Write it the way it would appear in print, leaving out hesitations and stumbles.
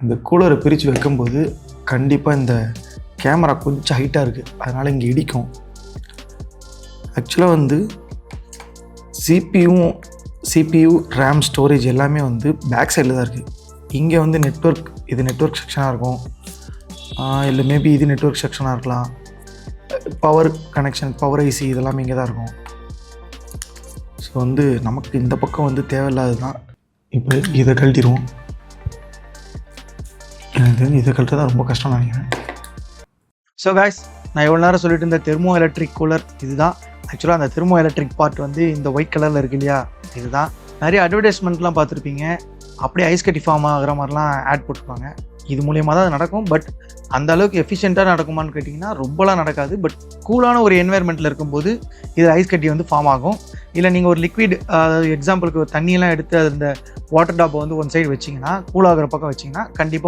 இந்த கூலரை பிரித்து வைக்கும்போது கண்டிப்பாக இந்த கேமரா கொஞ்சம் ஹைட்டாக இருக்குது, அதனால் இங்கே இடிக்கும். ஆக்சுவலாக வந்து CPU RAM ஸ்டோரேஜ் எல்லாமே வந்து பேக் சைடில் தான் இருக்குது. இங்கே வந்து நெட்வொர்க் செக்ஷனாக இருக்கும், இல்லை மேபி இது நெட்வொர்க் செக்ஷனாக இருக்கலாம். பவர் கனெக்ஷன், பவர் ஐசி இதெல்லாமே இங்கே தான் இருக்கும். ஸோ வந்து நமக்கு இந்த பக்கம் வந்து தேவையில்லாது தான். இப்போ இதை கழட்டிடுவோம். எனக்கு தெரிஞ்சு இதை கழட்ட தான் ரொம்ப கஷ்டம் நினைக்கிறேன். ஸோ கைஸ், நான் எவ்வளோ நேரம் சொல்லிட்டு இருந்த தெர்மோ எலக்ட்ரிக் கூலர் இதுதான். ஆக்சுவலாக அந்த தெர்மோ எலக்ட்ரிக் பார்ட் வந்து இந்த ஒயிட் கலரில் இருக்கு இல்லையா, இதுதான். நிறைய அட்வர்டைஸ்மெண்ட்லாம் பார்த்துருப்பீங்க, அப்படியே ஐஸ் கட்டி ஃபார்ம் ஆகிற மாதிரிலாம் ஆட் போட்டிருப்பாங்க. இது மூலியமாக தான் அது நடக்கும். பட் அந்த அளவுக்கு எஃபிஷியண்ட்டாக நடக்குமான்னு கேட்டிங்கன்னா ரொம்பலாம் நடக்காது. பட் கூலான ஒரு என்வாயர்மெண்ட்டில் இருக்கும்போது இது ஐஸ் கட்டி வந்து ஃபார்ம் ஆகும். இல்லை நீங்கள் ஒரு லிக்விட், அதாவது எக்ஸாம்பிளுக்கு ஒரு தண்ணியெல்லாம் எடுத்து அந்த வாட்டர் டாப்பை வந்து ஒன் சைடு வச்சிங்கன்னா, கூலாகிற பக்கம் வச்சிங்கன்னா கண்டிப்பாக